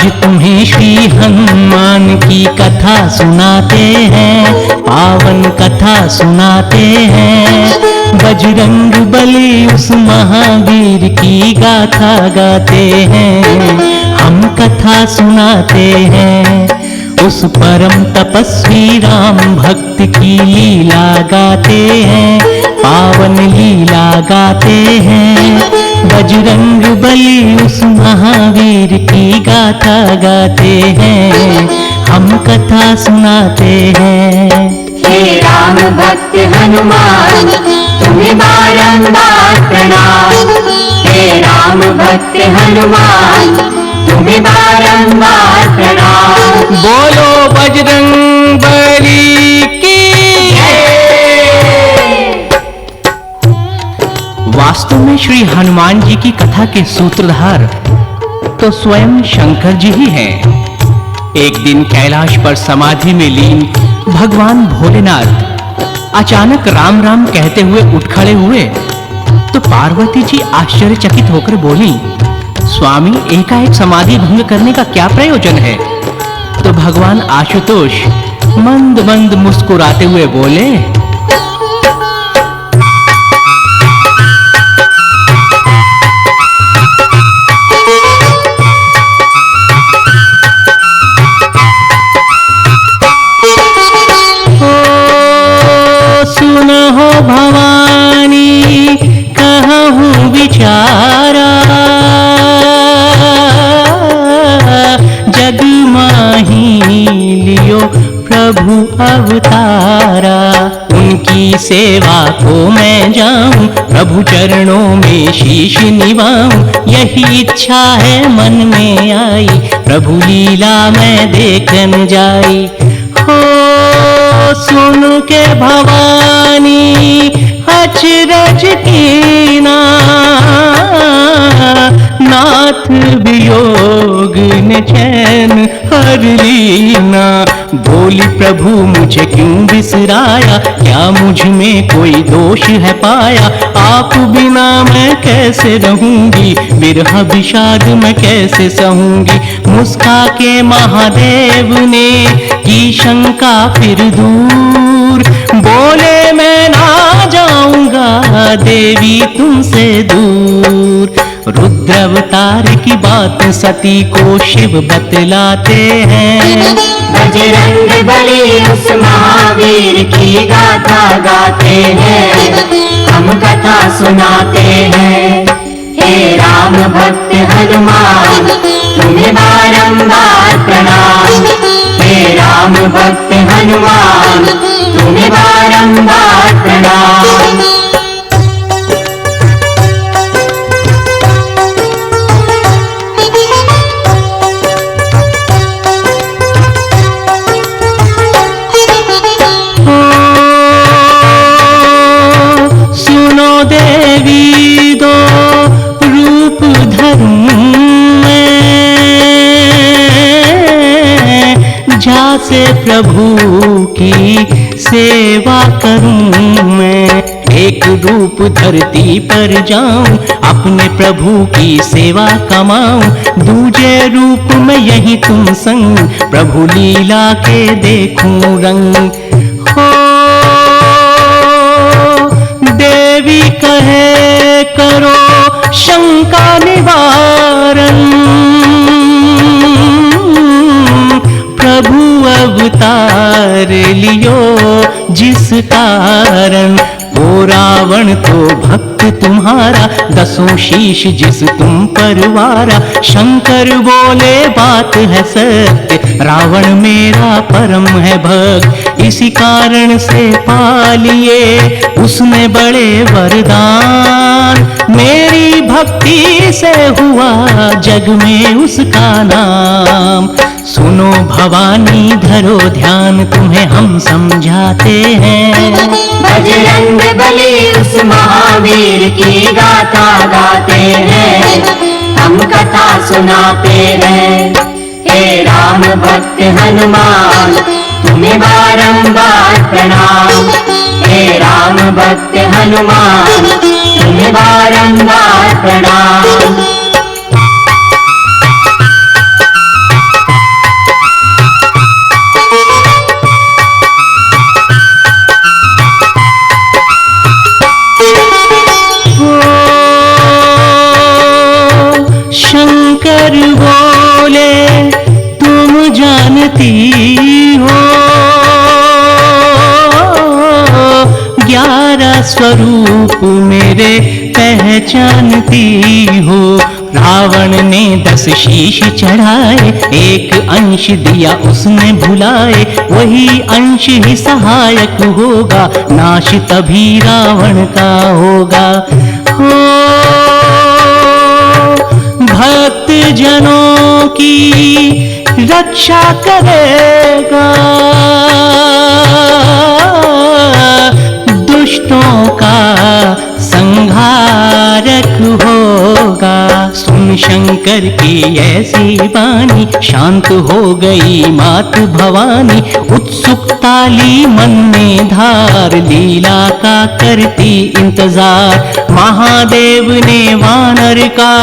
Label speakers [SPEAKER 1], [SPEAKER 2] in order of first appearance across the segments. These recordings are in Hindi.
[SPEAKER 1] आज तुम्हें श्री हनुमान की कथा सुनाते हैं, पावन कथा सुनाते हैं। बजरंग बली उस महावीर की गाथा गाते हैं, हम कथा सुनाते हैं। उस परम तपस्वी राम भक्त की लीला गाते हैं, पावन लीला गाते हैं। बजरंग बली उस महावीर की गाथा गाते हैं, हम कथा सुनाते हैं।
[SPEAKER 2] हे राम भक्त हनुमान तुम्हें बारंबार प्रणाम। हे राम भक्त हनुमान तुम्हें बारंबार प्रणाम।
[SPEAKER 1] बोलो बजरंग बली की जय। वास्तव में श्री हनुमान जी की कथा के सूत्रधार तो स्वयं शंकर जी ही हैं। एक दिन कैलाश पर समाधि में लीन भगवान भोलेनाथ अचानक राम राम कहते हुए उठ खड़े हुए तो पार्वती जी आश्चर्यचकित होकर बोली, स्वामी एकाएक समाधि भंग करने का क्या प्रयोजन है? तो भगवान आशुतोष मंद मंद मुस्कुराते हुए बोले, सुनो हो भवानी कहूँ विचारा, जग माही लियो प्रभु अवतारा। उनकी सेवा को मैं जाऊं, प्रभु चरणों में शीश निवाऊं। यही इच्छा है मन में आई, प्रभु लीला मैं देखन जाई। हो सुन के भवानी अचरज कीना, नाथ वियोग ने चैन हर लीना। बोली प्रभु मुझे क्यों बिसराया, क्या मुझ में कोई दोष है पाया? आप बिना मैं कैसे रहूंगी, विरह विषाद मैं कैसे सहूंगी। मुस्का के महादेव ने की शंका फिर दूर, बोले मैं ना जाऊंगा देवी तुमसे दूर। रुद्र अवतार की बात सती को शिव बतलाते हैं,
[SPEAKER 2] बजरंग बली उस महावीर की गाथा गाते हैं, हम कथा सुनाते हैं। हे राम भक्त हनुमान तुम्हें बारंबार प्रणाम। हे राम भक्त हनुमान तुम्हें बारंबार प्रणाम।
[SPEAKER 1] देवी दो रूप धरूं मैं, जासे प्रभु की सेवा करूं मैं। एक रूप धरती पर जाऊं, अपने प्रभु की सेवा कमाऊं। दूजे रूप में यही तुम संग, प्रभु लीला के देखूं रंग। हो देवी कहे करो शंका निवारण, प्रभु अवतार लियो जिस कारण। ओ रावण तो भक्त तुम्हारा, दसों शीश जिस तुम परवारा। शंकर बोले बात है सत्य, रावण मेरा परम है भक्त। इसी कारण से पालिए उसने बड़े वरदान, मेरी भक्ति से हुआ जग में उसका नाम। सुनो भवानी धरो ध्यान, तुम्हें हम समझाते हैं।
[SPEAKER 2] बजरंग बली उस महावीर की गाथा गाते हैं, हम कथा सुनाते हैं। हे राम भक्त हनुमान तुम्हें बारंबार प्रणाम। हे राम भक्त हनुमान तुम्हें बारंबार प्रणाम।
[SPEAKER 1] पहचानती हो। रावण ने 10 शीश चढ़ाए, एक अंश दिया उसने भुलाए, वही अंश ही सहायक होगा, नाश तभी रावण का होगा। हो भक्त जनों की रक्षा करेगा, दुष्टों का संहारक होगा। सुन शंकर की ऐसी वाणी, शांत हो गई मात भवानी। उत्सुकता ली मन में धार, लीला का करती इंतजार। महादेव ने वानर का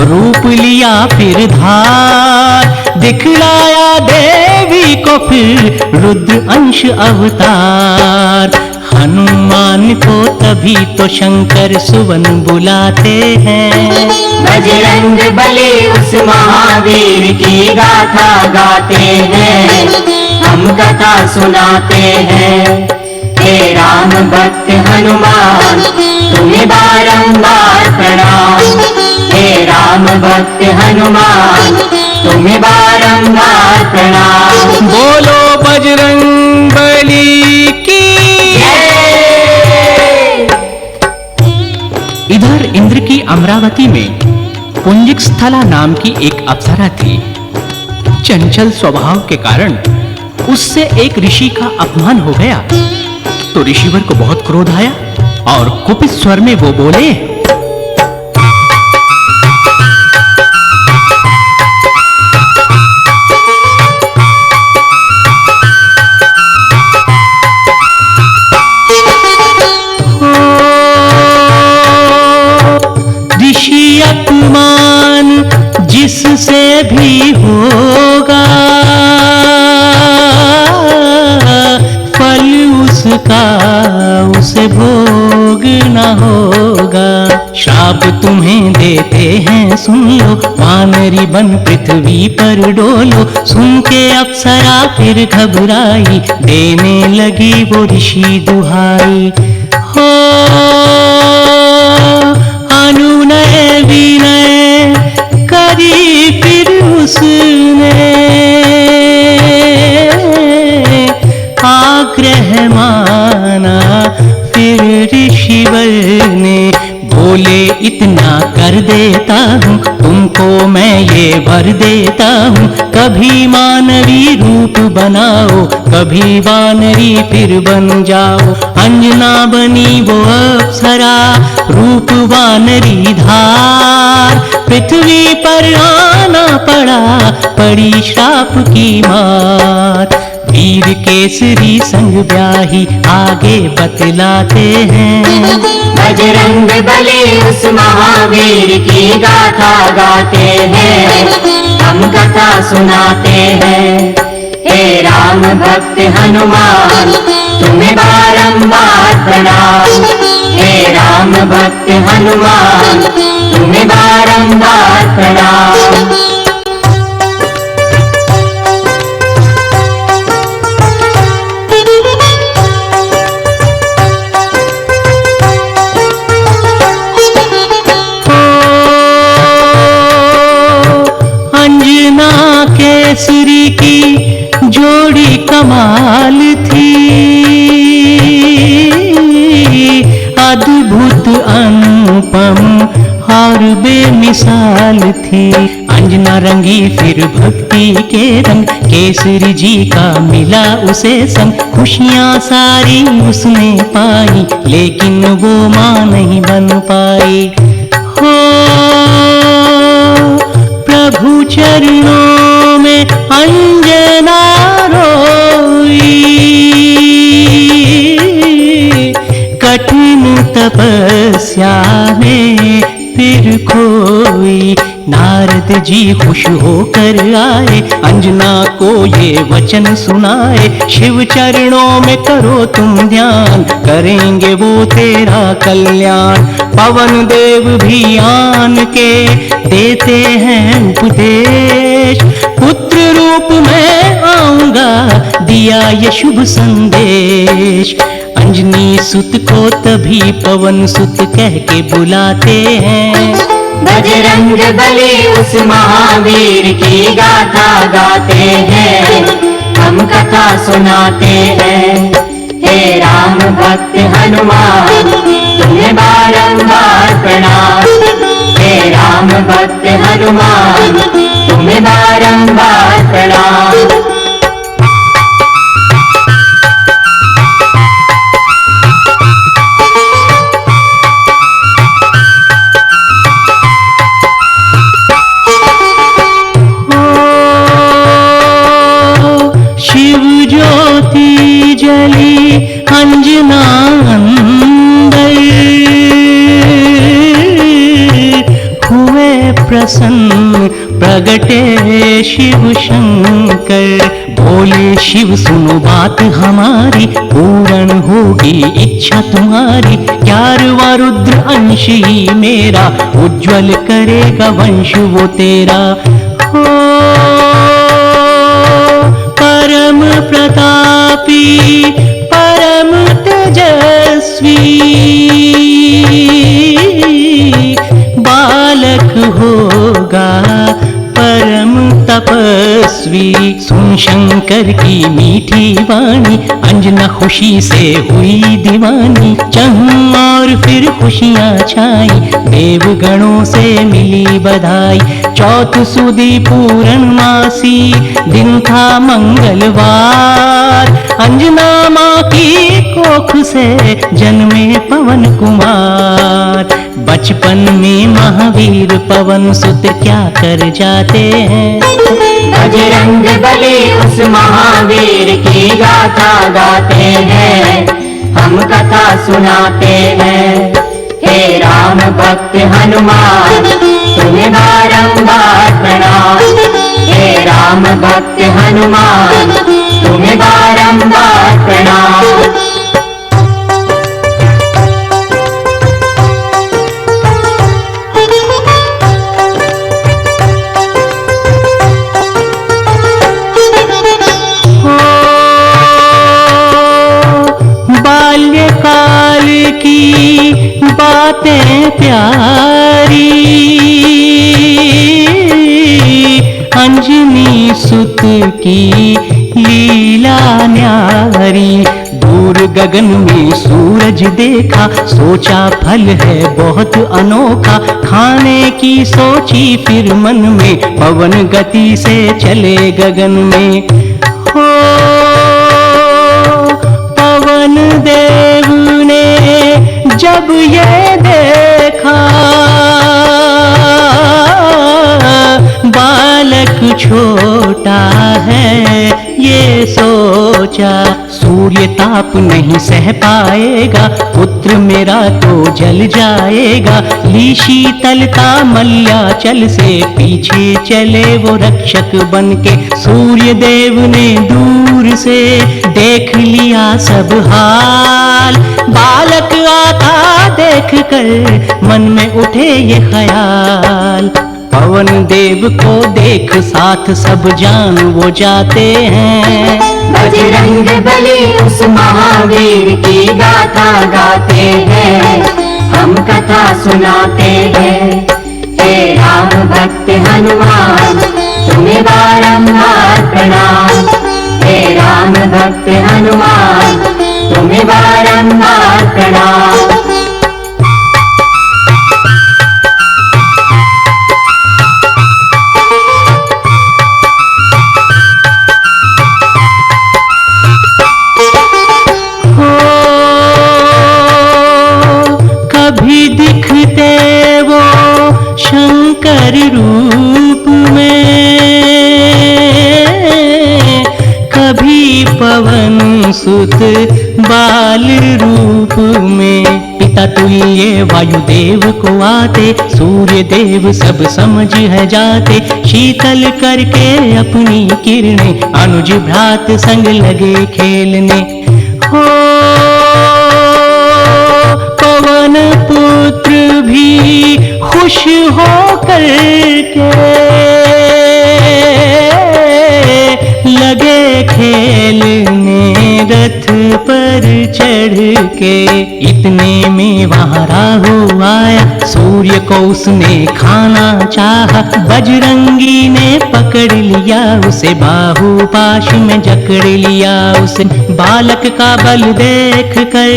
[SPEAKER 1] रूप लिया फिर धार, दिखलाया देवी को फिर रुद्र अंश अवतार। हनुमान को तभी तो शंकर सुवन बुलाते हैं।
[SPEAKER 2] बजरंग बली उस महावीर की गाथा गाते हैं, हम कथा सुनाते हैं। हे राम भक्त हनुमान तुम्हें बारंबार प्रणाम। हे राम भक्त हनुमान तुम्हें बारंबार प्रणाम।
[SPEAKER 1] बोलो बजरंग बली की। इधर इंद्र की अमरावती में पुंजिक स्थला नाम की एक अप्सरा थी। चंचल स्वभाव के कारण उससे एक ऋषि का अपमान हो गया, तो ऋषिवर को बहुत क्रोध आया और कुपित स्वर में वो बोले, ऋषि अपमान जिससे भी होगा, फल उसका उसे भोगना होगा। श्राप तुम्हें देते हैं सुन लो, वानरी बन पृथ्वी पर डोलो। सुन के अप्सरा फिर घबराई, देने लगी वो ऋषि दुहाई। हो अनुनय विनय करी फिर उसने, आग्रह माना फिर ऋषिवर ने। बोले इतना कर देता हूँ तुमको मैं ये वर देता हूँ, कभी मानवी रूप बनाओ, कभी वानरी फिर बन जाओ। अंजना बनी वो अप्सरा, रूप वानरी धार। पृथ्वी पर आना पड़ा, पड़ी श्राप की मार। वीर केसरी संग ब्याही आगे बतलाते हैं।
[SPEAKER 2] बजरंग बली उस महावीर की गाथा गाते हैं, हम कथा सुनाते हैं। हे राम भक्त हनुमान तुम्हें बारंबार प्रणाम। हे राम भक्त हनुमान तुम्हें बारंबार प्रणाम।
[SPEAKER 1] केसरी की जोड़ी कमाल थी, अद्भुत अनुपम और बेमिसाल थी। अंजना रंगी फिर भक्ति के रंग, केसरी जी का मिला उसे संग। खुशियां सारी उसने पाई, लेकिन वो मां नहीं बन पाई। हो प्रभु चरणों में अंजना रोई, कठिन तपस्या में फिर खोई। नारद जी खुश होकर आए, अंजना को ये वचन सुनाए। शिव चरणों में करो तुम ध्यान, करेंगे वो तेरा कल्याण। पवन देव भी आन के देते हैं उपदेश, पुत्र रूप में आऊंगा दिया ये शुभ संदेश। अंजनी सुत को तभी पवन सुत कह के बुलाते हैं।
[SPEAKER 2] बजरंग बली उस महावीर की गाथा गाते हैं, हम कथा सुनाते हैं। हे राम भक्त हनुमान तुम्हें बारंबार प्रणाम। हे राम भक्त हनुमान तुम्हें बारंबार प्रणाम।
[SPEAKER 1] शिव ज्योति जली अंजना अंदर, हुए प्रसन्न प्रगटे शिव शंकर। बोले शिव सुनो बात हमारी, पूर्ण होगी इच्छा तुम्हारी। 11वां रुद्र अंश ही मेरा, उज्जवल करेगा वंश वो तेरा। हो परम प्रतापी परम तेजस्वी, बालक होगा परम तपस्वी। सुन शंकर की मीठी वाणी, अंजना खुशी से हुई दीवानी। चहुं और फिर खुशियां छाई, देवगणों से मिली बधाई। चौथ सुदी पूर्णमासी, दिन था मंगलवार। अंजना माँ की कोख से जन्मे पवन कुमार। बचपन में महावीर पवन सुत क्या कर जाते हैं।
[SPEAKER 2] बजरंग बली उस महावीर की गाथा गाते हैं, हम कथा सुनाते हैं। हे राम भक्त हनुमान तुम्हें बारंबार प्रणाम। हे राम भक्त हनुमान तुम्हें बारंबार प्रणाम।
[SPEAKER 1] बाल्यकाल की बातें प्यारी, अंजनी सुत की लीला न्यारी। दूर गगन में सूरज देखा, सोचा फल है बहुत अनोखा। खाने की सोची फिर मन में, पवन गति से चले गगन में। हो पवन देव ने जब ये देखा, बालक छोटा है ये सोचा। सूर्य ताप नहीं सह पाएगा, पुत्र मेरा तो जल जाएगा। ली शीतलता मल्याचल से, पीछे चले वो रक्षक बनके। सूर्य देव ने दूर से देख लिया सब हाल। बालक आता देख कर मन में उठे ये ख्याल। पवन देव को देख साथ सब जान वो जाते हैं।
[SPEAKER 2] बजरंग बली उस महावीर की गाथा गाते हैं, हम कथा सुनाते हैं। हे राम भक्त हनुमान तुम्हें बारंबार प्रणाम। हे राम भक्त हनुमान तुम्हें बारंबार प्रणाम।
[SPEAKER 1] कभी दिखते वो शंकर रूप में, कभी पवन सुत बाल रूप में। पिता तुल्य वायुदेव को आते, सूर्य देव सब समझ है जाते। शीतल करके अपनी किरणें, अनुज भ्रात संग लगे खेलने। हो पवन पुत्र भी खुश हो करके, लगे खेलने रथ रथ पर चढ़ के। इतने में वहां राहु आया, सूर्य को उसने खाना चाहा। बजरंगी ने पकड़ लिया उसे, बाहु पाश में जकड़ लिया उसे। बालक का बल देख कर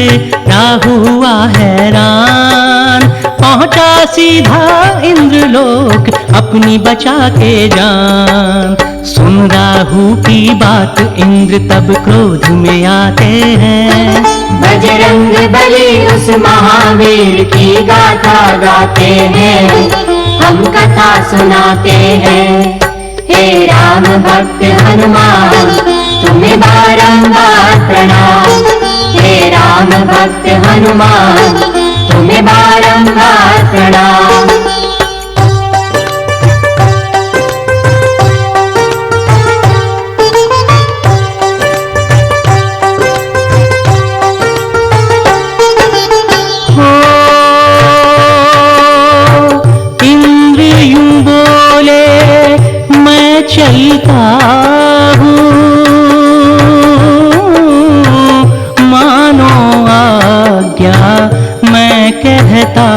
[SPEAKER 1] राहु हुआ हैरान, पहुंचा सीधा इंद्रलोक अपनी बचा के जान। सुन राहु की बात इंद्र तब क्रोध में आते हैं।
[SPEAKER 2] बजरंग बली उस महावीर की गाथा गाते हैं, हम कथा सुनाते हैं। हे राम भक्त हनुमान तुम्हें बारंबार प्रणाम। हे राम भक्त हनुमान तुम्हें बारंबार प्रणाम।
[SPEAKER 1] इंद्र यूं बोले मैं चलता हूँ, मानो आज्ञा मैं कहता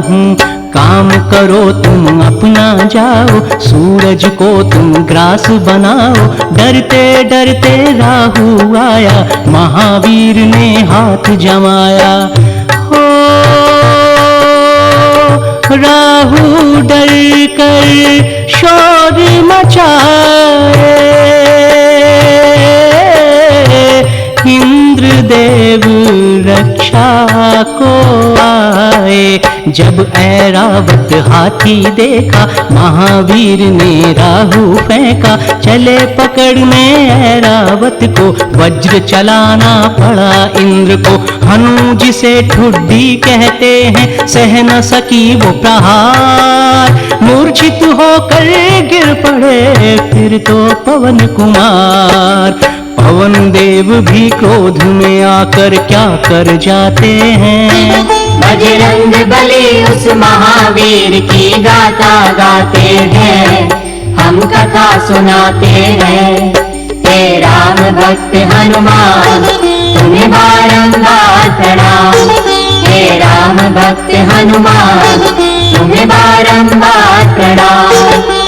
[SPEAKER 1] हूँ। काम करो तुम अपना जाओ, सूरज को तुम ग्रास बनाओ। डरते डरते राहु आया, महावीर ने हाथ जमाया। हो राहु डर कर शोर मचाए, इंद्रदेव रक्षा को आए। जब ऐरावत हाथी देखा, महावीर ने राहु फेंका। चले पकड़ने ऐरावत को, वज्र चलाना पड़ा इंद्र को। हनु जिसे ठुड्डी कहते हैं, सह न सकी वो प्रहार। मूर्छित होकर गिर पड़े फिर तो पवन कुमार। पवन देव भी क्रोध में आकर क्या कर जाते हैं।
[SPEAKER 2] बजरंग बली उस महावीर की गाथा गाते हैं, हम कथा सुनाते हैं। हे राम भक्त हनुमान तुम्हें बारंबार प्रणाम। हे राम भक्त हनुमान तुम्हें बारंबार प्रणाम।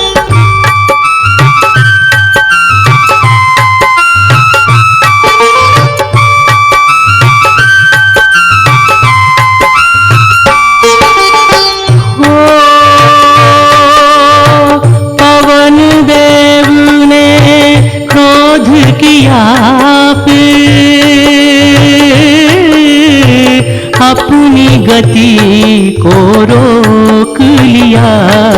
[SPEAKER 1] अपनी गति को रोक लिया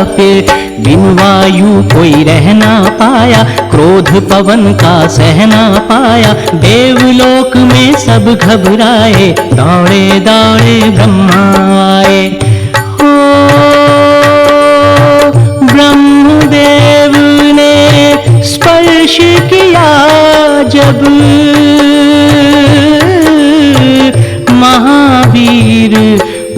[SPEAKER 1] फिर। बिन वायु कोई रह ना पाया, क्रोध पवन का सह ना पाया। देवलोक में सब घबराए, दौड़े दौड़े ब्रह्मा आए। हो ब्रह्मदेव ने स्पर्श किया जब, महावीर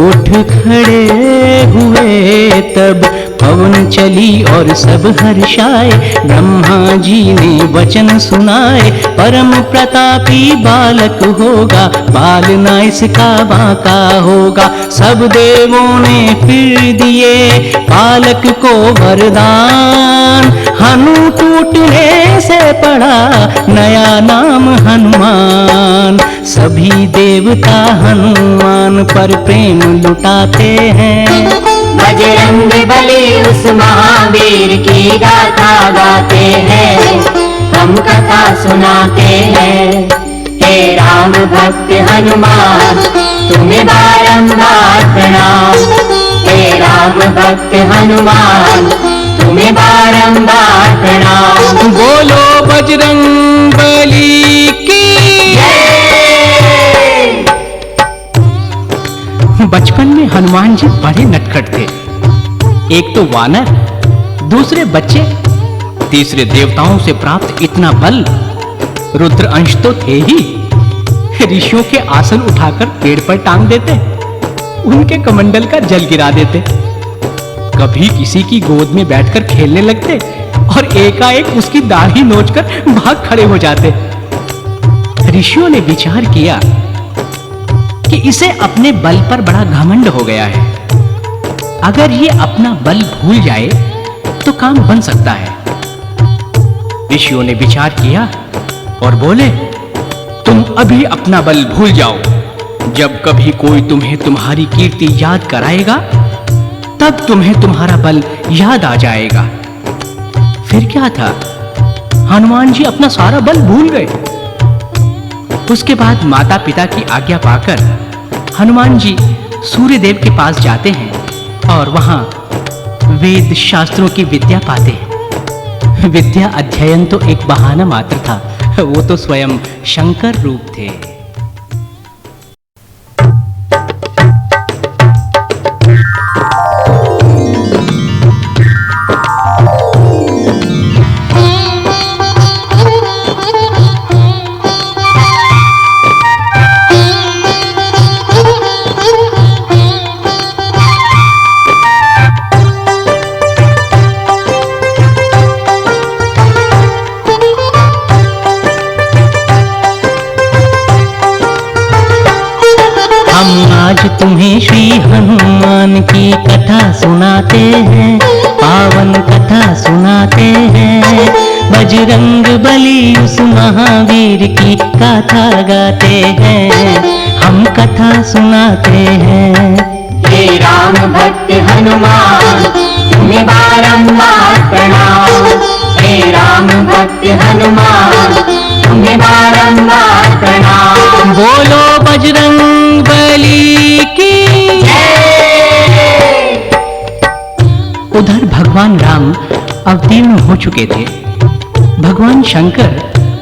[SPEAKER 1] उठ खड़े हुए तब। पवन चली और सब हर्षाए, ब्रह्मा जी ने वचन सुनाए। परम प्रतापी बालक होगा, बाल न इसका बांका होगा। सब देवों ने फिर दिए बालक को वरदान। हनु टूटने से पड़ा नया नाम हनुमान। सभी देवता हनुमान पर प्रेम लुटाते हैं।
[SPEAKER 2] बजरंग बली उस महावीर की गाथा गाते हैं, हम कथा सुनाते हैं। हे राम भक्त हनुमान तुम्हें बारंबार प्रणाम। हे राम भक्त हनुमान तुम्हें बारंबार प्रणाम।
[SPEAKER 1] बोलो बजरंग बली की
[SPEAKER 2] जय।
[SPEAKER 1] बचपन में हनुमान जी बड़े नटखट थे। एक तो वानर, दूसरे बच्चे, तीसरे देवताओं से प्राप्त इतना बल। रुद्र अंश तो थे ही, ऋषियों के आसन उठाकर पेड़ पर टांग देते, उनके कमंडल का जल गिरा देते। कभी किसी की गोद में बैठकर खेलने लगते और एकाएक उसकी दाढ़ी नोचकर भाग खड़े हो जाते। ऋषियों ने विचार किया कि इसे अपने बल पर बड़ा घमंड हो गया है। अगर ये अपना बल भूल जाए तो काम बन सकता है। ऋषियों ने विचार किया और बोले, तुम अभी अपना बल भूल जाओ। जब कभी कोई तुम्हें तुम्हारी कीर्ति याद कराएगा तब तुम्हें तुम्हारा बल याद आ जाएगा। फिर क्या था, हनुमान जी अपना सारा बल भूल गए। उसके बाद माता पिता की आज्ञा पाकर हनुमान जी सूर्य देव के पास जाते हैं और वहां वेद शास्त्रों की विद्या पाते हैं। विद्या अध्ययन तो एक बहाना मात्र था, वो तो स्वयं शंकर रूप थे। आज तुम्हें श्री हनुमान की कथा सुनाते हैं, पावन कथा सुनाते हैं। बजरंग बली उस महावीर की गाथा गाते हैं, हम कथा सुनाते हैं।
[SPEAKER 2] हे राम भक्त हनुमान तुम्हें बारंबार प्रणाम। हे राम भक्त हनुमान तुम्हें बारंबार प्रणाम।
[SPEAKER 1] बोलो बजरंग बली की
[SPEAKER 2] जय।
[SPEAKER 1] उधर भगवान राम अवतीर्ण हो चुके थे। भगवान शंकर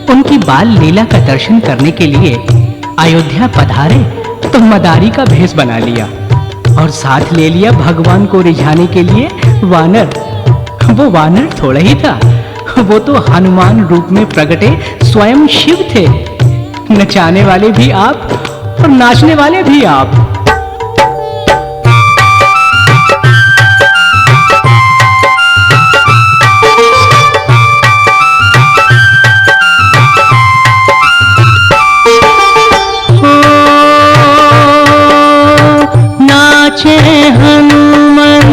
[SPEAKER 1] उनकी बाल लीला का दर्शन करने के लिए अयोध्या पधारे तो मदारी का भेष बना लिया और साथ ले लिया भगवान को रिझाने के लिए वानर। वो वानर थोड़ा ही था, वो तो हनुमान रूप में प्रगटे स्वयं शिव थे। नचाने वाले भी आप और नाचने वाले भी आप। नाचे हनुमान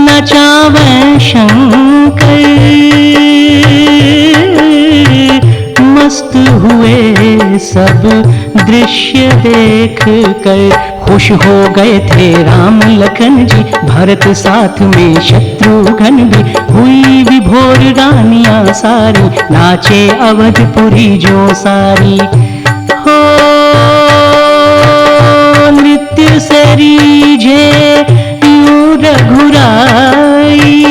[SPEAKER 1] नचावे शंकर, मस्त हुए सब दृश्य देख कर। खुश हो गए थे राम लखन जी, भरत साथ में शत्रुघ्न भी। हुई विभोर रानियां सारी, नाचे अवधपुरी जो सारी। हो नृत्य से रीझे यूं रघुराई,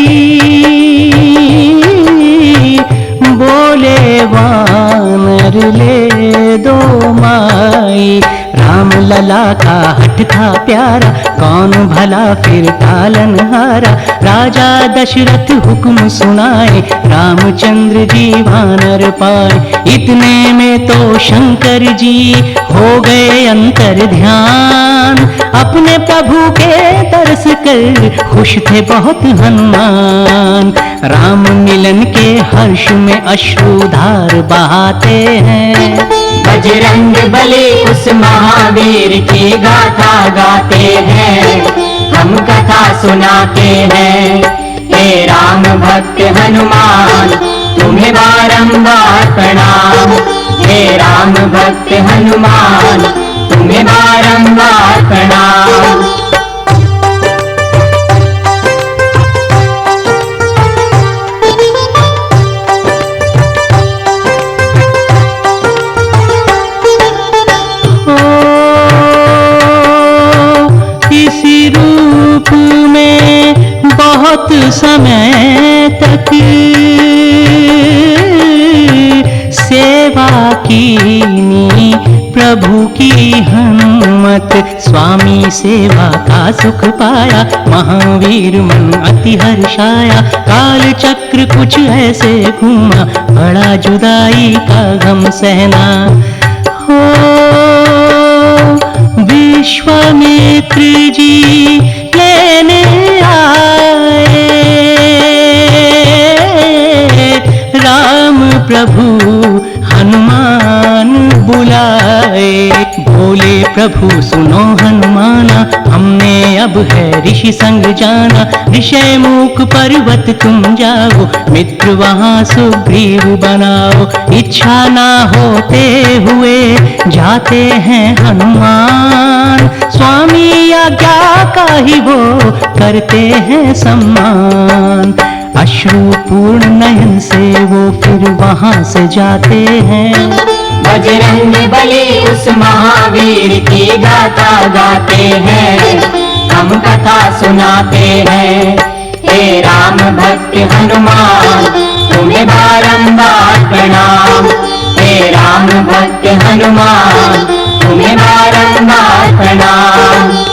[SPEAKER 1] बोले वानर ले दो माई। राम लला का हठ था प्यारा, कौन भला फिर टालन हारा। राजा दशरथ हुक्म सुनाए, रामचंद्र जी वानर पाए। इतने में तो शंकर जी हो गए अंतर ध्यान, अपने प्रभु के दर्श कर खुश थे बहुत हनुमान। राम मिलन के हर्ष में अश्रुधार बहाते हैं।
[SPEAKER 2] बजरंग बली उस महावीर की गाथा गाते हैं, हम कथा सुनाते हैं। हे राम भक्त हनुमान तुम्हें बारंबार प्रणाम। हे राम भक्त हनुमान तुम्हें बारंबार प्रणाम।
[SPEAKER 1] बहुत समय तक सेवा कीनी प्रभु की हनुमत। स्वामी सेवा का सुख पाया, महावीर मन अति हर्षाया। काल चक्र कुछ ऐसे घूमा, बड़ा जुदाई का गम सहना। हो विश्वामित्र जी लेने आए, राम प्रभु हनुमान बुलाए। प्रभु सुनो हनुमाना, हमने अब है ऋषि संग जाना। ऋषय मूक पर्वत तुम जाओ, मित्र वहाँ सुग्रीव बनाओ। इच्छा ना होते हुए जाते हैं हनुमान, स्वामी आज्ञा का ही वो करते हैं सम्मान। अश्रुपूर्ण नयन से वो फिर वहाँ से जाते हैं।
[SPEAKER 2] बजरंग बली उस महावीर की गाथा गाते हैं, हम कथा सुनाते हैं। हे राम भक्त हनुमान तुम्हें बारंबार प्रणाम। हे राम भक्त हनुमान तुम्हें बारंबार प्रणाम।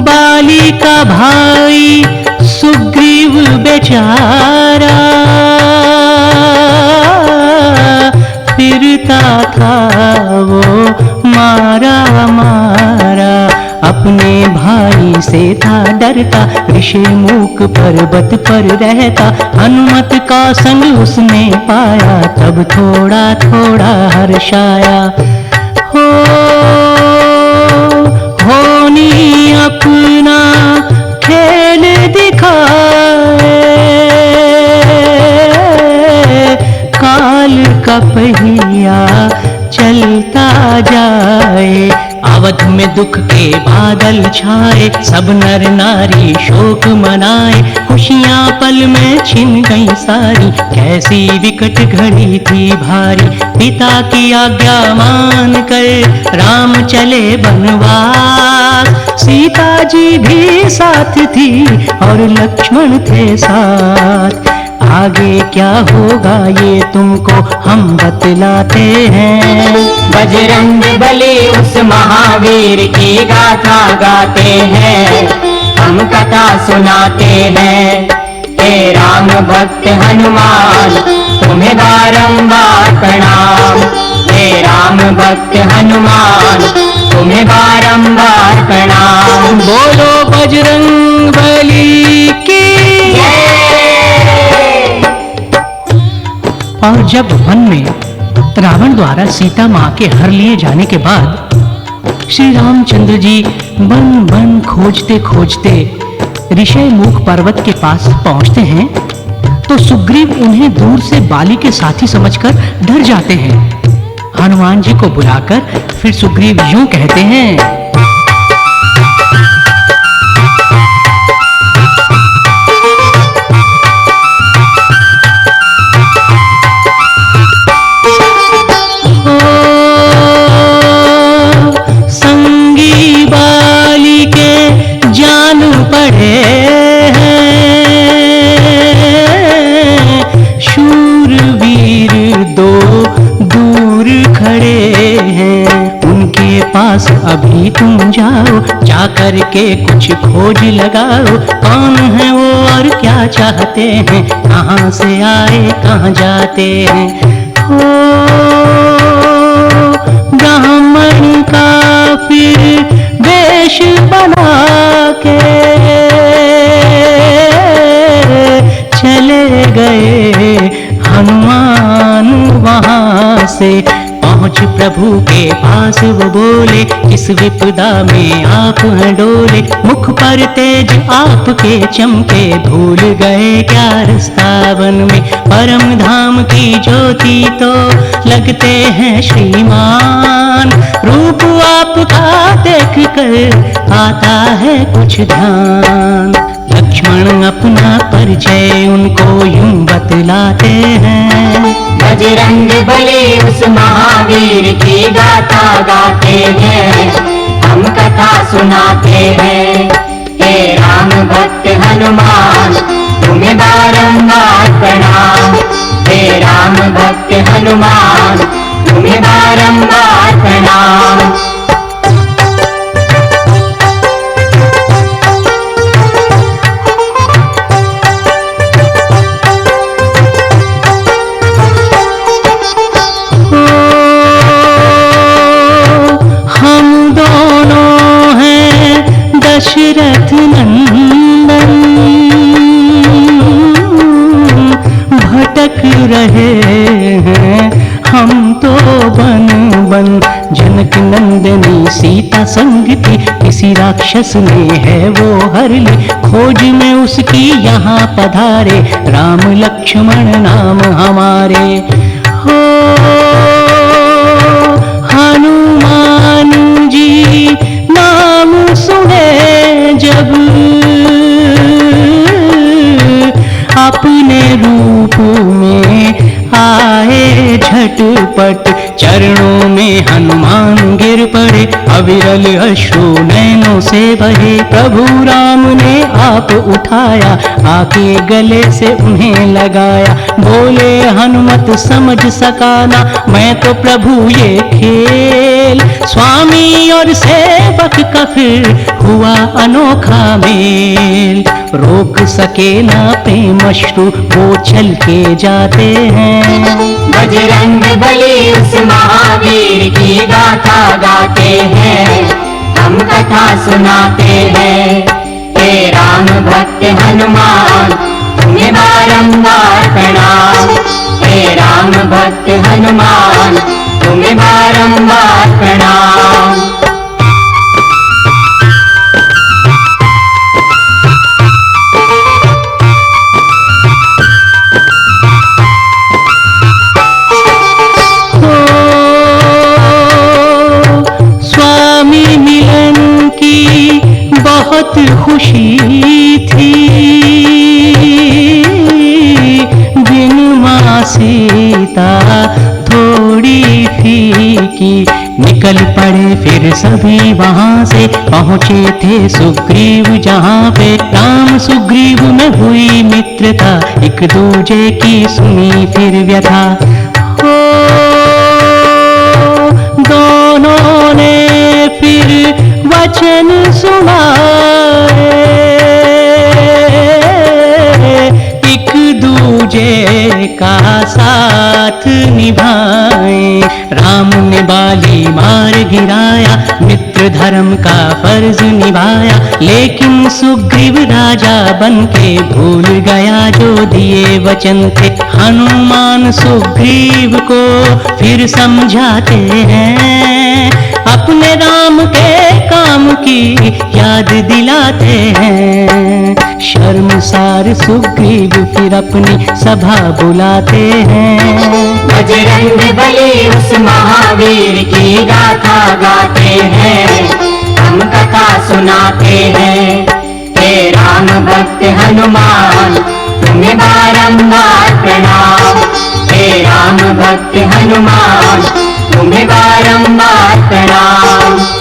[SPEAKER 1] बाली का भाई सुग्रीव बेचारा फिरता था वो मारा मारा। अपने भाई से था डरता, ऋषिमुख पर्वत पर रहता। हनुमत का संग उसने पाया, तब थोड़ा थोड़ा हर्षाया। होनी अपना खेल दिखाए, काल का पहिया चलता जाए। अवध में दुख के बादल छाए, सब नर नारी शोक मनाए। खुशियां पल में छिन गई सारी, कैसी विकट घड़ी थी भारी। पिता की आज्ञा मान कर राम चले बनवास, सीता जी भी साथ थी और लक्ष्मण थे साथ। आगे क्या होगा ये तुमको हम बतलाते हैं।
[SPEAKER 2] बजरंग बली उस महावीर की गाथा गाते हैं, हम कथा सुनाते हैं। हे राम भक्त हनुमान तुम्हें बारंबार प्रणाम। हे राम भक्त हनुमान तुम्हें बारंबार प्रणाम।
[SPEAKER 1] बोलो बजरंग बली की। और जब वन में रावण द्वारा सीता मां के हर लिए जाने के बाद श्री रामचंद्र जी वन वन खोजते खोजते ऋषयमुख पर्वत के पास पहुंचते हैं, तो सुग्रीव उन्हें दूर से बाली के साथी समझकर डर जाते हैं। हनुमान जी को बुलाकर फिर सुग्रीव यूं कहते हैं। संगी बाली के जान पड़े हैं, शूरवीर दो दूर खड़े हैं। उनके पास अभी तुम जाओ, जाकर के कुछ खोज लगाओ। कौन है वो और क्या चाहते हैं, कहाँ से आए कहाँ जाते हैं। ब्राह्मण का फिर वेश बना के चले गए हनुमान वहाँ से। पहुँच प्रभु के पास वो बोले, किस विपदा में आप हैं डोले। मुख पर तेज आपके चमके, भूल गए क्या रास्ता वन में। परम धाम की ज्योति तो लगते हैं श्रीमान, रूप आपका देख कर आता है कुछ ध्यान। लक्ष्मण अपना परिचय उनको यूं बतलाते हैं।
[SPEAKER 2] बजरंग बली उस महावीर की गाथा गाते हैं, हम कथा सुनाते हैं। हे राम भक्त हनुमान तुम्हें बारंबार प्रणाम। हे राम भक्त हनुमान तुम्हें बारंबार प्रणाम।
[SPEAKER 1] हम दोनों भटक रहे हैं हम तो बन बन। जनक नंदनी सीता संग थी, किसी राक्षस ने है वो हर ली। खोज में उसकी यहाँ पधारे, राम लक्ष्मण नाम हमारे। हो हनुमान जी नाम सुने जब, अपने रूप में आए झटपट। चरणों में हनुमान गिर पड़े, अविरल अश्रु नैनों से बहे। प्रभु राम ने आप उठाया, आके गले से उन्हें लगाया। बोले हनुमत समझ सका ना, मैं तो प्रभु ये खेल। स्वामी और सेवक का फिर हुआ अनोखा मेल। रोक सके ना प्रेम अश्रु, वो चल के जाते हैं।
[SPEAKER 2] बजरंग बली उस महावीर की गाथा गाते हैं, हम कथा सुनाते हैं। हे राम भक्त हनुमान तुम्हें बारंबार प्रणाम। हे राम भक्त हनुमान तुम्हें बारंबार प्रणाम।
[SPEAKER 1] बहुत खुशी थी, बिन माँ सीता थोड़ी फीकी। निकल पड़े फिर सभी वहाँ से, पहुँचे थे सुग्रीव जहाँ पे। राम सुग्रीव में हुई मित्रता, एक दूजे की सुनी फिर व्यथा। हो दोनों ने फिर वचन सुनाए, एक दूजे का साथ निभाए। राम ने बाली मार गिराया, मित्र धर्म का फर्ज निभाया। लेकिन सुग्रीव राजा बनके भूल गया जो दिए वचन थे। हनुमान सुग्रीव को फिर समझाते हैं, अपने राम के काम की याद दिलाते हैं। शर्मसार सुग्रीव फिर अपनी सभा बुलाते हैं।
[SPEAKER 2] बजरंग बली उस महावीर की गाथा गाते हैं, हम कथा सुनाते हैं। हे राम भक्त हनुमान तुम्हें बारंबार प्रणाम। हे राम भक्त हनुमान तुम्हें बारंबार प्रणाम।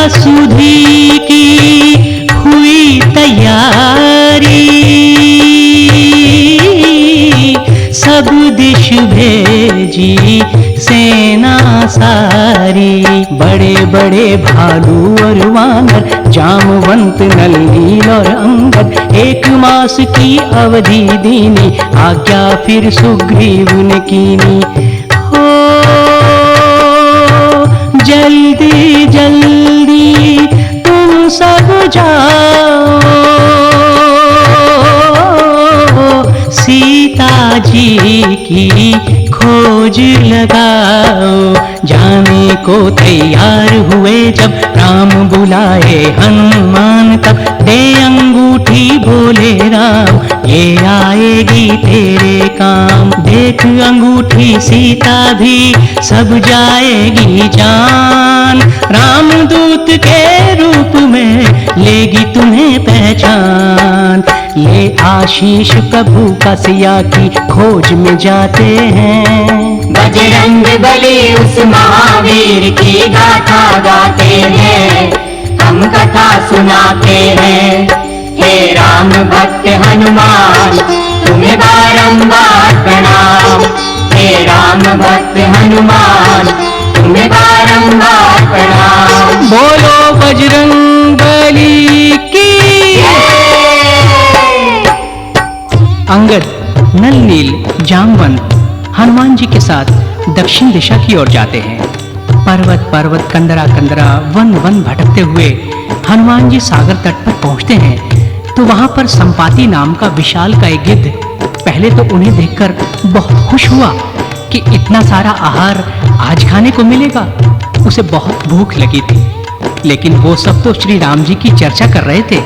[SPEAKER 1] सुधी की हुई तैयारी, सब दिश भेजी सेना सारी। बड़े बड़े भालू और वानर, जामवंत नल नील और अंगद। एक मास की अवधि दीनी, आज्ञा फिर सुग्रीव ने कीनी। हो जल्दी जल्दी तुम सब जाओ, सीता जी की खोज लगाओ। जाने को तैयार हुए जब राम बुलाए हनुमान तब। दे अंगूठी बोले राम, ये आएगी तेरे काम। देख अंगूठी सीता भी सब जाएगी जान। रामदूत के रूप में लेगी तुम्हें पहचान। ये आशीष प्रभु का सिया की खोज में जाते हैं।
[SPEAKER 2] बजरंग बली उस महावीर की गाथा गाते हैं, हम कथा सुनाते हैं। हे राम भक्त हनुमान तुम्हें बारंबार प्रणाम। हे राम भक्त हनुमान तुम्हें बारंबार प्रणाम।
[SPEAKER 1] बोलो बजरंग बली की। अंगद नल नील जामवंत हनुमान जी के साथ दक्षिण दिशा की ओर जाते हैं। पर्वत पर्वत कंदरा कंदरा वन वन भटकते हुए हनुमान जी सागर तट पर पहुंचते हैं तो वहां पर संपाति नाम का विशाल का एक गिद्ध पहले तो उन्हें देखकर बहुत खुश हुआ कि इतना सारा आहार आज खाने को मिलेगा। उसे बहुत भूख लगी थी, लेकिन वो सब तो श्री राम जी की चर्चा कर रहे थे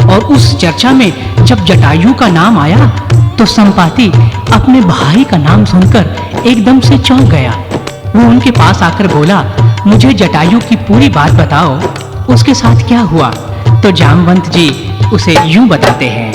[SPEAKER 1] और उस चर्चा में जब जटायु का नाम आया तो संपाति अपने भाई का नाम सुनकर एकदम से चौंक गया। वो उनके पास आकर बोला, मुझे जटायु की पूरी बात बताओ, उसके साथ क्या हुआ? तो जामवंत जी उसे यूं बताते हैं।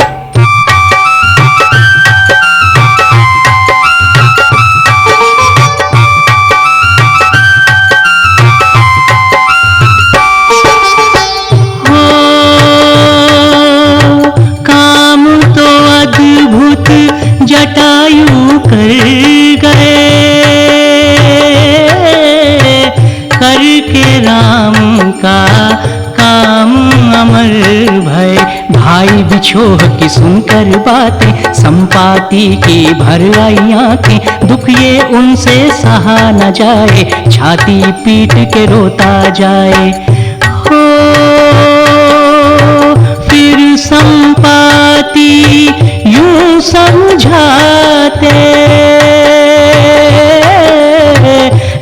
[SPEAKER 3] जटायु कर गए करके राम का काम अमर भय। भाई बिछोह की सुनकर बातें संपाति की भर आई आंखें। दुख ये उनसे सहा न जाए, छाती पीट के रोता जाए। हो फिर संपाति यूं समझाते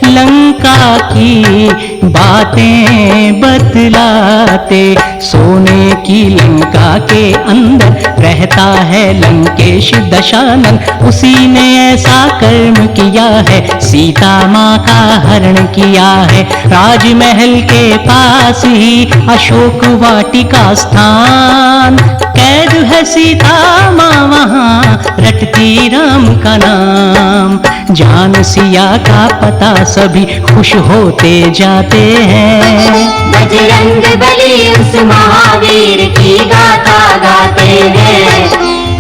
[SPEAKER 3] लंका की बातें बतलाते। सोने की लंका के अंदर रहता है लंकेश दशानन, उसी ने ऐसा कर्म किया है, सीता माँ का हरण किया है। राजमहल के पास ही अशोक वाटिका स्थान, कैद है सीता माँ वहाँ रटती राम का नाम। जान सिया का पता सभी खुश होते जाते हैं।
[SPEAKER 2] बजरंग बली उस महावीर की गाथा गाते हैं,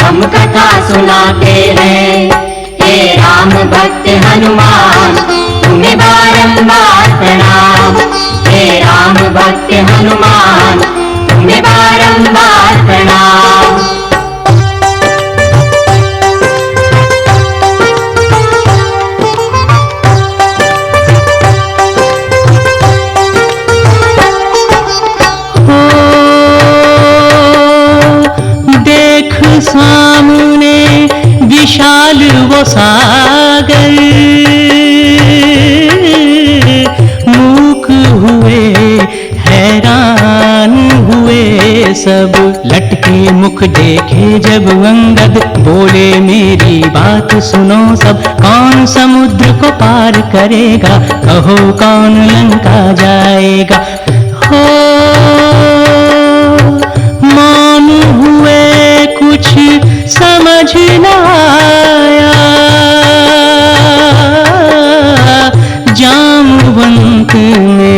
[SPEAKER 2] हम कथा सुनाते हैं। हे राम भक्त हनुमान तुम्हें बारंबार प्रणाम। हे राम भक्त हनुमान तुम्हें बारंबार प्रणाम।
[SPEAKER 3] सामने विशाल वो सागर, मूक हुए हैरान हुए सब। लटके मुख देखे जब अंगद, बोले मेरी बात सुनो सब। कौन समुद्र को पार करेगा, कहो कौन लंका जाएगा। हो मौन हुए कुछ समझ न आया, जामवंत ने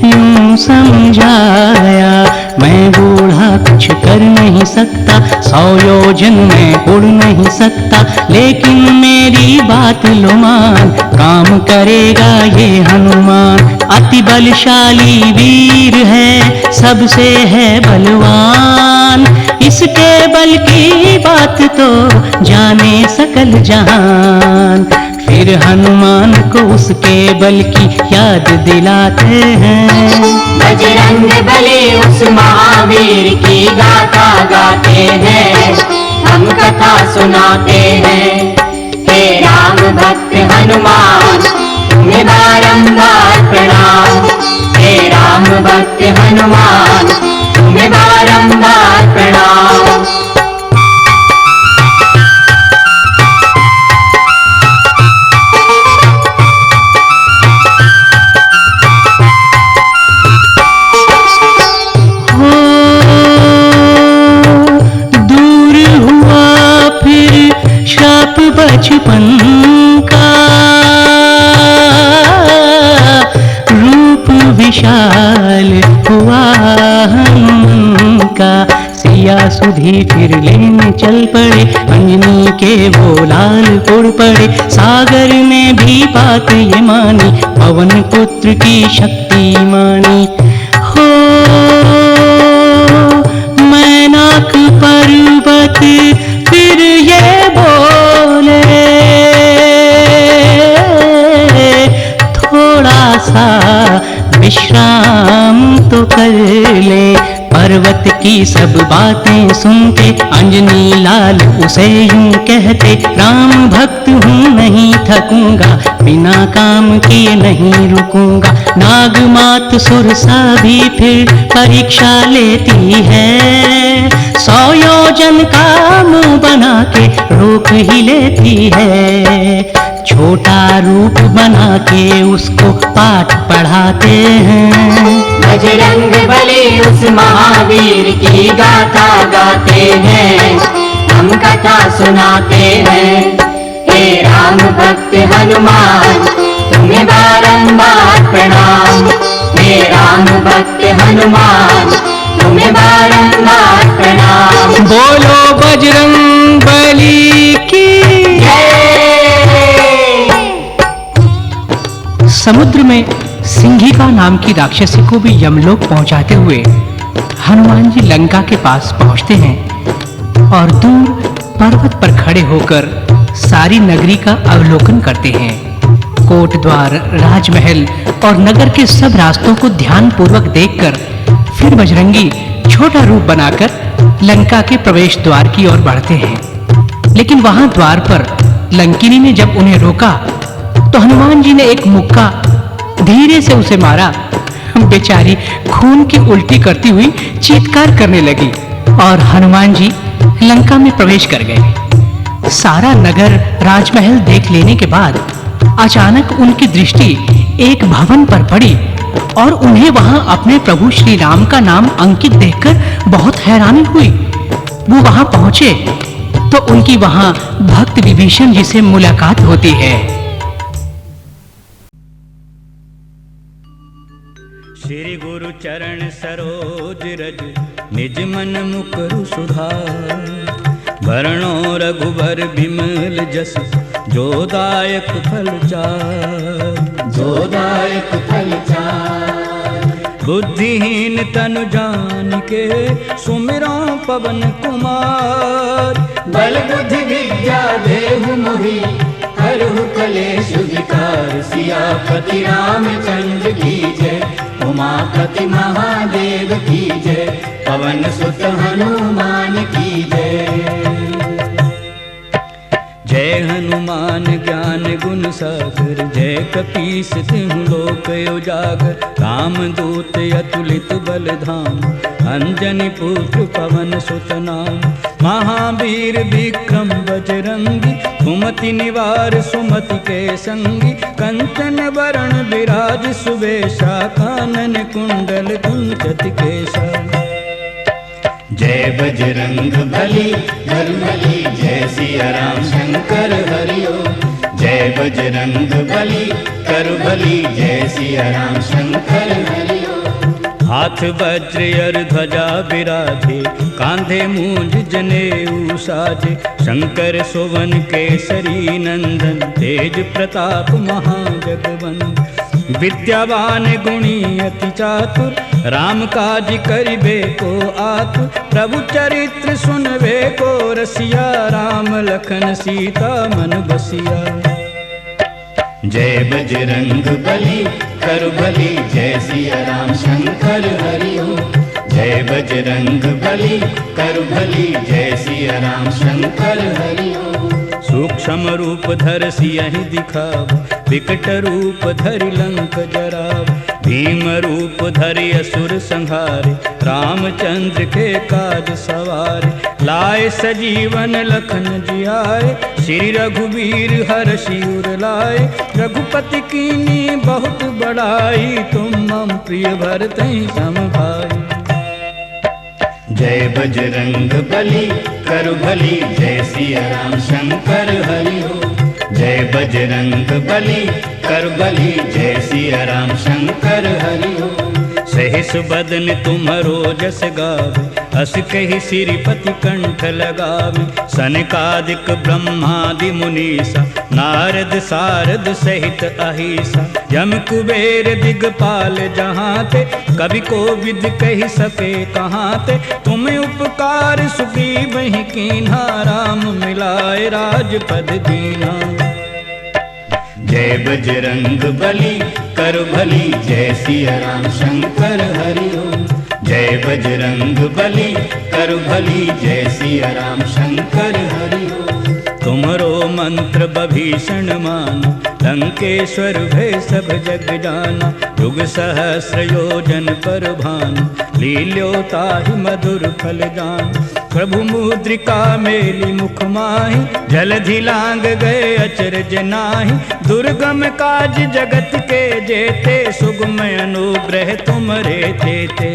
[SPEAKER 3] यूं समझाया। मैं बूढ़ा कुछ कर नहीं सकता, 100 योजन में उड़ नहीं सकता, लेकिन मेरी बात लो मान, काम करेगा ये हनुमान। अति बलशाली वीर है, सबसे है बलवान, इसके बल की बात तो जाने सकल जहान। फिर हनुमान को उसके बल की याद दिलाते हैं।
[SPEAKER 2] बजरंग बली उस महावीर की गाथा गाते हैं, हम कथा सुनाते हैं। हे राम भक्त हनुमान तुम्हें बारंबार प्रणाम। हे राम भक्त हनुमान तुम्हें बारंबार प्रणाम।
[SPEAKER 3] बचपन का रूप विशाल हुआ हनुमान का। सिया सुधी फिर लेने चल पड़े, अंजनी के वो लाल उड़ पड़े। सागर में भी बात ये मानी, पवन पुत्र की शक्ति मानी। हो मैनाक पर्वत फिर ये बोल की सब बातें सुनते अंजनी लाल उसे यूं कहते, राम भक्त हूँ नहीं थकूंगा, बिना काम किए नहीं रुकूंगा। नागमात सुरसा भी फिर परीक्षा लेती है, 100 योजन का मुंह बना के रोक ही लेती है। छोटा रूप बना के उसको पाठ पढ़ाते हैं।
[SPEAKER 2] बजरंग बली उस महावीर की गाथा गाते हैं, हम कथा सुनाते हैं। हे राम भक्त हनुमान तुम्हें बारंबार प्रणाम, हे राम भक्त हनुमान तुम्हें बारंबार प्रणाम।
[SPEAKER 1] बोलो बजरंग बली की। समुद्र में सिंहिका नाम की राक्षसी को भी यमलोक पहुंचाते हुए हनुमान जी लंका के पास पहुंचते हैं और दूर पर्वत पर खड़े होकर सारी नगरी का अवलोकन करते हैं। कोट द्वार, राजमहल और नगर के सब रास्तों को ध्यान पूर्वक देखकर फिर बजरंगी छोटा रूप बनाकर लंका के प्रवेश द्वार की ओर बढ़ते हैं। लेकिन वहां द्वार पर लंकिनी ने जब उन्हें रोका तो हनुमान जी ने एक मुक्का धीरे से उसे मारा। बेचारी खून की उल्टी करती हुई चीत्कार करने लगी और हनुमान जी लंका में प्रवेश कर गए। सारा नगर, राजमहल देख लेने के बाद अचानक उनकी दृष्टि एक भवन पर पड़ी और उन्हें वहां अपने प्रभु श्री राम का नाम अंकित देखकर बहुत हैरानी हुई। वो वहां पहुंचे तो उनकी वहां भक्त विभीषण जी से मुलाकात होती है।
[SPEAKER 4] श्री गुरु चरण सरोज रज निज मन मुकुरु सुधार, भरणो रघुबर बिमल जस जो दायक फल चार,
[SPEAKER 2] जो दायक फल चार।
[SPEAKER 4] बुद्धिहीन तनु जान के सुमिरो पवन कुमार,
[SPEAKER 2] बल बुद्धि विद्या देहु मोहि हरहु कलेश विकार। सियापति रामचंद्र की जय, उमापति महादेव की जय, पवन सुत हनुमान की जय।
[SPEAKER 4] जय हनुमान ज्ञान गुण सागर, जय कपीस तिहु लोक उजागर। रामदूत अतुलित बल धाम, अंजनी पुत्र पवन सुत नाम। महावीर विक्रम बजरंगी, कुमति निवार सुमति के संगी। कंचन वरण विराज सुवेशा, कानन कुंडल कुंचत केशा।
[SPEAKER 2] जय बजरंग बली बली, जय सिया राम शंकर हरि ओम। जय बजरंग बली कर बली, जय सिया राम शंकर हरि ओम।
[SPEAKER 4] हाथ वज्र और ध्वजा बिराजे, कांधे मूंज जनेऊ साजे। शंकर सुवन केसरी नंदन, तेज प्रताप महाजगवंदन। विद्यावान गुणी अति चातुर, राम काज करिबे को आतुर। प्रभु चरित्र सुनबे को रसिया, राम लखन सीता मन बसिया।
[SPEAKER 2] जय बजरंग बली कर बली, जय सिया राम शंकर हरि ओम। जय बजरंग बली कर बली, जय सिया राम शंकर हरि ओम।
[SPEAKER 4] सूक्ष्म रूप धर सियहि दिखाव, विकट रूप धरि लंक जराव। भीम रूप धरि असुर संहारे, रामचंद्र के काज सवारे। लाए सजीवन लखन जियाए, श्री रघुवीर हर्षि उर लाए। रघुपति कीनी बहुत बड़ाई, तुम मम प्रिय भरतहि सम भाई।
[SPEAKER 2] जय बजरंग बली कर भली, जय सिया राम शंकर हरि ओम। जय बजरंग बली कर बली, जय सिया राम शंकर हरि ओम।
[SPEAKER 4] सहस बदन तुम्हरो जस गावे, हस कहि सिरिपति कंठ लगावे। सनकादिक ब्रह्मादि मुनीसा, नारद सारद सहित अहिसा। यम कुबेर दिगपाल जहाँ ते, कवि को विद कहि सके कहाँ ते। तुम उपकार सुग्रीव कीन्हा, राम मिलाए राजपद दीना।
[SPEAKER 2] जय बजरंग बली कर भली, जय सिया राम शंकर हरि ओम। जय बजरंग बली कर भली, जय सिया राम शंकर हरि ओम।
[SPEAKER 4] तुमरो मंत्र बभीषण माना, लंकेश्वर भय सब जग जाना। युग सहस्र योजन पर भानु, लील्यो ताहि मधुर फल जान। प्रभु मुद्रिका मेली मुख माहि, जलधि लांग गए अचरज नाहि। दुर्गम काज जगत के जेते, सुगम अनुग्रह तुमरे तेते।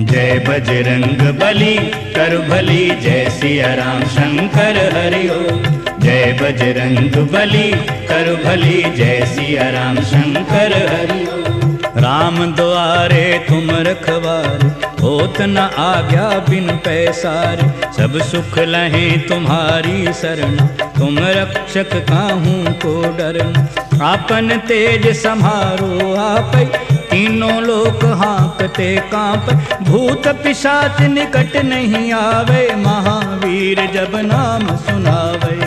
[SPEAKER 2] जय बजरंग बली कर भली, जय सिया राम शंकर हरि ओम। जय बजरंग बली कर भली, जय सिया राम शंकर हरि ओम।
[SPEAKER 4] राम द्वारे तुम रखवारे, होत न आज्ञा बिन पैसारे। सब सुख लहे तुम्हारी शरण, तुम रक्षक काहू को डरना। आपन तेज सम्हारो आपै, तीनों लोक हाँकते कांपै। भूत पिशाच निकट नहीं आवे, महावीर जब नाम सुनावे।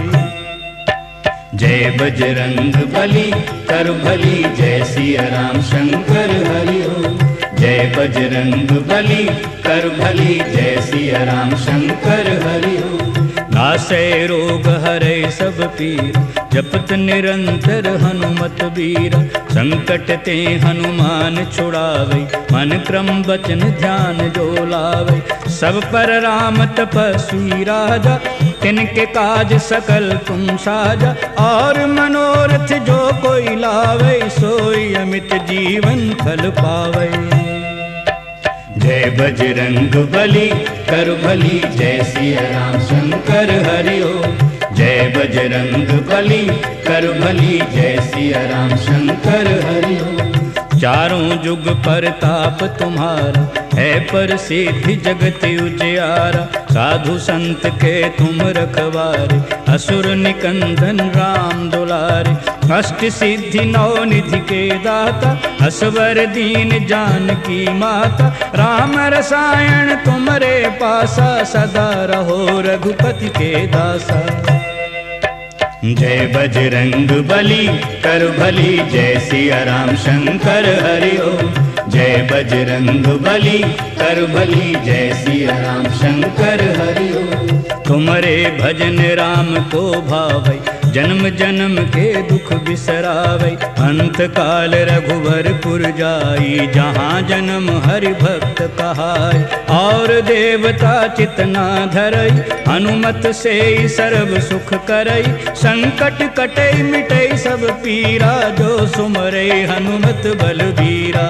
[SPEAKER 2] जय बजरंग बली कर भली, जय सिया राम शंकर हरि ओम। जय बजरंग बली कर भली, जय सिया राम शंकर हरि ओम।
[SPEAKER 4] नासै रोग हरै सब पीर, जपत निरंतर हनुमत बीर। संकट ते हनुमान छुड़ावे, मन क्रम वचन ध्यान जो लावे। सब पर राम तपस्वी राजा, तिनके काज सकल तुम साजा। और मनोरथ जो कोई लावे, सोई अमित जीवन फल पावे।
[SPEAKER 2] जय बजरंग बली कर भली, जय सिया राम शंकर हरि ओम। जय बजरंग बली कर भली, जय सिया राम शंकर हरि ओम।
[SPEAKER 4] चारों जुग परताप तुम्हारा, है प्रसिद्धि जगत उजियारा। साधु संत के तुम रखवारे, असुर निकंदन राम दुलारे। अष्ट सिद्धि नौ निधि के दाता, असवर दीन जानकी माता। राम रसायन तुमरे पासा, सदा रहो रघुपति के दासा।
[SPEAKER 2] जय बजरंग बली कर भली, जय सिया राम शंकर हरि ओम। जय बजरंग बली कर भली, जय सिया राम शंकर हरि ओम।
[SPEAKER 4] तुमरे भजन राम को भावै, जन्म जन्म के दुख बिसरावै। अंत काल रघुवरपुर जाई, जहाँ जन्म हरि भक्त कहाय। और देवता चितना धरई, हनुमत से सर्व सुख करई। संकट कटई मिटई सब पीरा, जो सुमरे हनुमत बलबीरा।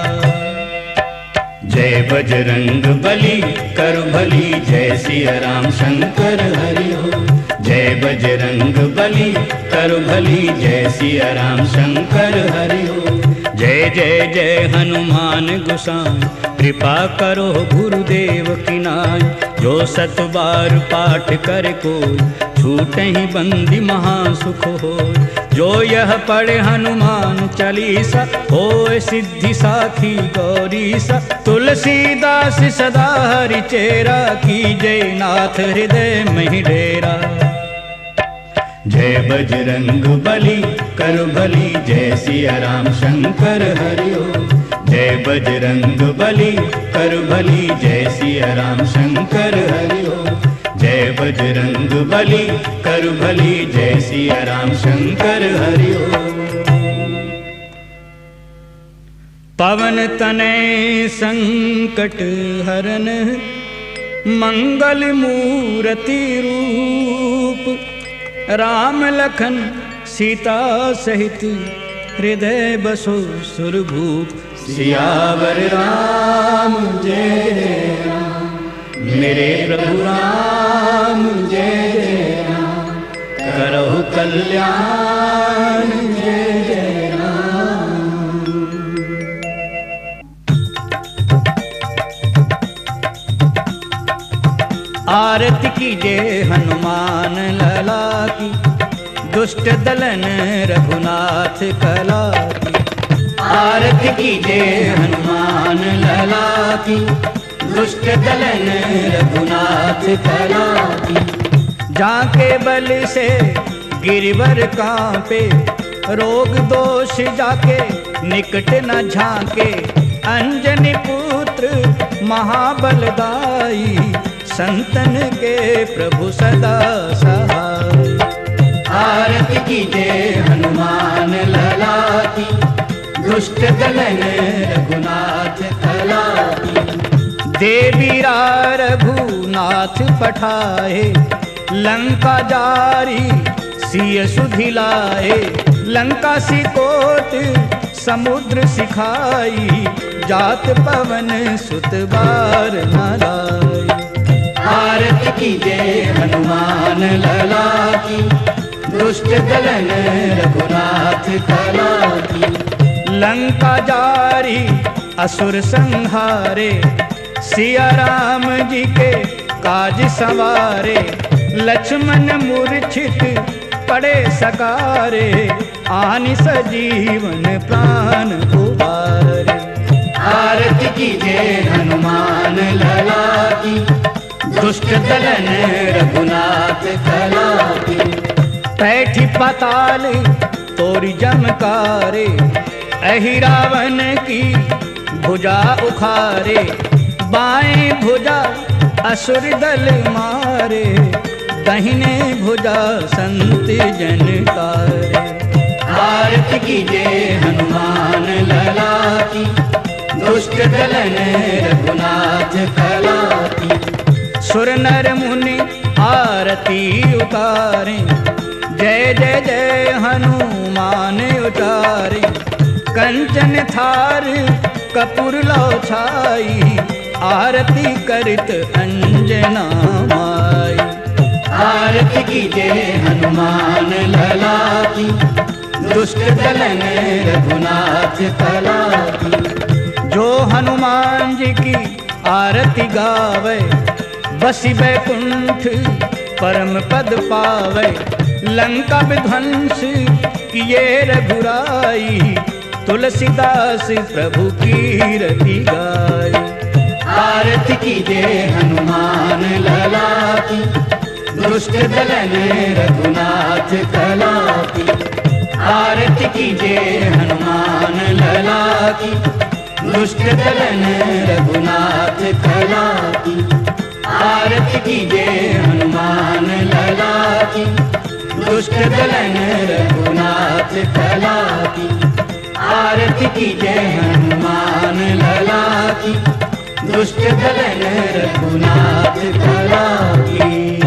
[SPEAKER 2] जय बजरंग बली कर भली, जय सिया राम शंकर हरि ओम। जय बजरंग बली कर भली, जय सिया राम शंकर हरि ओम।
[SPEAKER 4] जय जय जय हनुमान गोसाई, कृपा करो गुरुदेव की नाई। जो सत बार पाठ कर कोई, छूटहि बंदी महासुख होय। जो यह पढ़े हनुमान चालीसा, होय सिद्धि साखी गौरीसा। तुलसीदास सदा हरि चेरा, कीजय नाथ हृदय महि डेरा।
[SPEAKER 2] जय बजरंग बली कर भली, जय सिया राम शंकर हरि ओम। जय बजरंग बली कर भली, जय सिया राम शंकर हरि ओम। जय बजरंग बली कर भली, जय सिया राम शंकर हरि ओम।
[SPEAKER 4] पवन तनय संकट हरन, मंगल मूर्ति रूप। राम लखन सीता सहित, हृदय बसो सुरभूप।
[SPEAKER 2] सियावर राम जय जय राम, मेरे प्रभु राम जय जय राम। करहु कल्याण जय जय राम।
[SPEAKER 4] आरती कीजिए हनुमान लला की, दुष्ट दलन रघुनाथ कला की।
[SPEAKER 2] आरती कीजिए हनुमान लला की, दुष्ट दलन रघुनाथ कला की।
[SPEAKER 4] जाके बल से गिरवर कांपे, रोग दोष जाके निकट न झांके। अंजनी पुत्र महाबलदाई, संतन के प्रभु सदा सहाय।
[SPEAKER 2] आरती कीजिए हनुमान लला की, दुष्ट दलन रघुनाथ कला की।
[SPEAKER 4] देवीरा रघुनाथ पठाए, लंका जारी सिय सुधिलाए। लंका सिकोट समुद्र सिखाई, जात पवन सुत बार न लाए।
[SPEAKER 2] आरती कीजिए हनुमान लला की, दुष्ट दलन रघुनाथ कला की।
[SPEAKER 4] लंका जारी असुर संहारे, सिया राम जी के काज संवारे। लक्ष्मण मूर्छित पड़े सकारे, आनि सजीवन प्राण उबारे।
[SPEAKER 2] आरती कीजिए हनुमान लला की, दुष्ट दलन रघुनाथ कला की।
[SPEAKER 4] पैठी पाताल तोरी जमकारे, अहि रावण की भुजा उखारे। बाएं भुजा असुर दल मारे, दाहिने भुजा संत जन तारे।
[SPEAKER 2] आरती कीजिए हनुमान लला की, दुष्ट दलन रघुनाथ कला की।
[SPEAKER 4] सुर नर मुनि आरती उतारे, जय जय जय हनुमान उचारे। कंचन थार कपूर लो छाई, आरती करत अंजना माई।
[SPEAKER 2] आरती कीजिए हनुमान लला की, दुष्ट दलन रघुनाथ कला की।
[SPEAKER 4] जो हनुमान जी की आरती गावे, बसी बैकुंठ परम पद पावे। लंका विध्वंस किए रघुराई, तुलसीदास प्रभु कीरति गाई।
[SPEAKER 2] आरती कीजिए हनुमान लला की, दुष्ट दलन रघुनाथ कला की। आरती कीजिए हनुमान लला की, दुष्ट दलन रघुनाथ कला की। आरती कीजिए हनुमान लला की, दुष्ट दलन रघुनाथ कला की। आरती कीजिए हनुमान लला की, दुष्ट दलन रघुनाथ कला की।